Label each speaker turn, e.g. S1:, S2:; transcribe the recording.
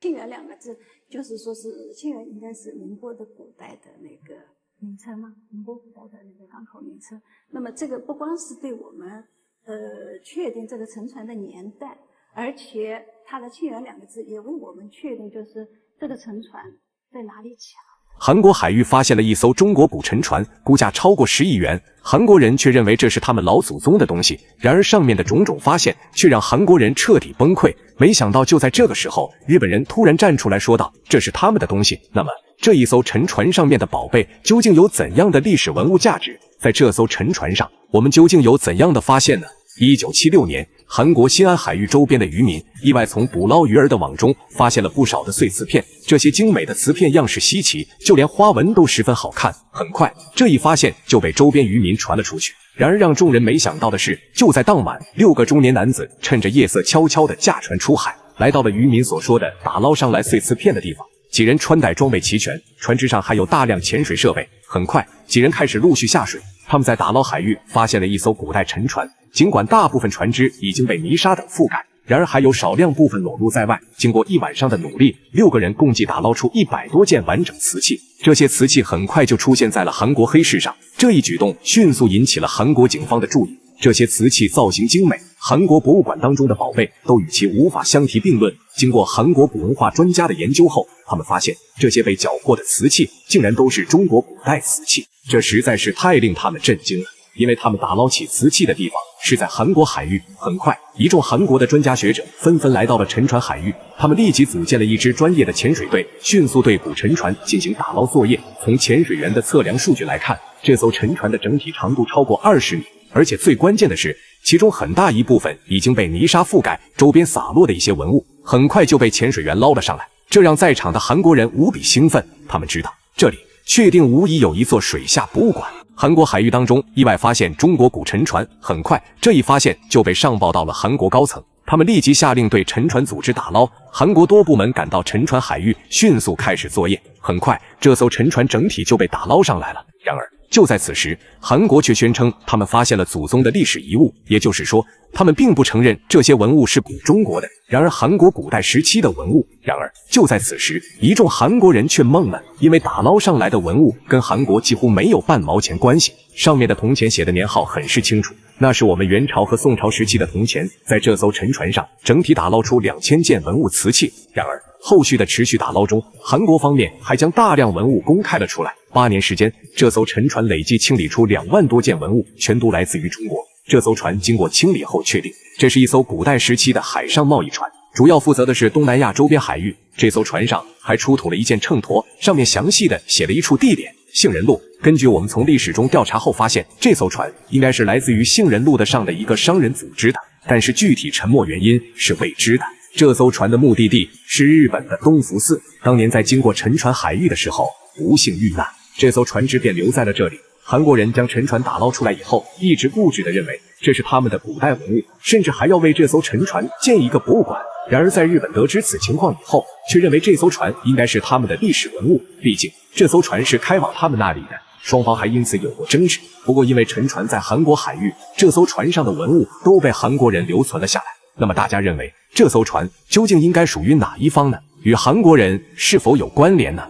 S1: 沁园两个字，就是说是沁园应该是宁波的古代的那个名称嘛，宁波古代的那个港口名称。那么这个不光是对我们确定这个沉船的年代，而且它的沁园两个字也为我们确定就是这个沉船在哪里起。
S2: 韩国海域发现了一艘中国古沉船，估价超过10亿元。韩国人却认为这是他们老祖宗的东西，然而上面的种种发现却让韩国人彻底崩溃。没想到就在这个时候，日本人突然站出来说道：“这是他们的东西。”那么，这一艘沉船上面的宝贝究竟有怎样的历史文物价值？在这艘沉船上，我们究竟有怎样的发现呢？1976年，韩国新安海域周边的渔民意外从捕捞鱼儿的网中发现了不少的碎瓷片，这些精美的瓷片样式稀奇，就连花纹都十分好看。很快，这一发现就被周边渔民传了出去。然而让众人没想到的是，就在当晚，6个中年男子趁着夜色悄悄地驾船出海，来到了渔民所说的打捞上来碎瓷片的地方。几人穿戴装备齐全，船只上还有大量潜水设备。很快，几人开始陆续下水。他们在打捞海域发现了一艘古代沉船，尽管大部分船只已经被泥沙等覆盖，然而还有少量部分裸露在外。经过1晚上的努力，6个人共计打捞出100多件完整瓷器。这些瓷器很快就出现在了韩国黑市上，这一举动迅速引起了韩国警方的注意。这些瓷器造型精美，韩国博物馆当中的宝贝都与其无法相提并论。经过韩国古文化专家的研究后，他们发现这些被缴获的瓷器竟然都是中国古代瓷器，这实在是太令他们震惊了。因为他们打捞起瓷器的地方是在韩国海域。很快，一众韩国的专家学者纷纷来到了沉船海域，他们立即组建了一支专业的潜水队，迅速对古沉船进行打捞作业。从潜水员的测量数据来看，这艘沉船的整体长度超过20米，而且最关键的是，其中很大一部分已经被泥沙覆盖，周边洒落的一些文物很快就被潜水员捞了上来，这让在场的韩国人无比兴奋。他们知道这里确定无疑有一座水下博物馆。韩国海域当中意外发现中国古沉船，很快这一发现就被上报到了韩国高层，他们立即下令对沉船组织打捞。韩国多部门赶到沉船海域，迅速开始作业。很快，这艘沉船整体就被打捞上来了。然而就在此时，韩国却宣称他们发现了祖宗的历史遗物，也就是说，他们并不承认这些文物是古中国的，然而韩国古代时期的文物。然而就在此时，一众韩国人却懵了，因为打捞上来的文物跟韩国几乎没有半毛钱关系，上面的铜钱写的年号很是清楚，那是我们元朝和宋朝时期的铜钱。在这艘沉船上，整体打捞出2000件文物瓷器。然而后续的持续打捞中，韩国方面还将大量文物公开了出来。8年时间，这艘沉船累计清理出2万多件文物，全都来自于中国。这艘船经过清理后确定，这是一艘古代时期的海上贸易船，主要负责的是东南亚周边海域。这艘船上还出土了一件秤砣，上面详细的写了一处地点——杏仁路。根据我们从历史中调查后发现，这艘船应该是来自于杏仁路的上的一个商人组织的，但是具体沉没原因是未知的。这艘船的目的地是日本的东福寺，当年在经过沉船海域的时候不幸遇难，这艘船只便留在了这里。韩国人将沉船打捞出来以后，一直固执地认为这是他们的古代文物，甚至还要为这艘沉船建一个博物馆。然而在日本得知此情况以后，却认为这艘船应该是他们的历史文物，毕竟这艘船是开往他们那里的，双方还因此有过争执。不过因为沉船在韩国海域，这艘船上的文物都被韩国人留存了下来。那么大家认为这艘船究竟应该属于哪一方呢？与韩国人是否有关联呢？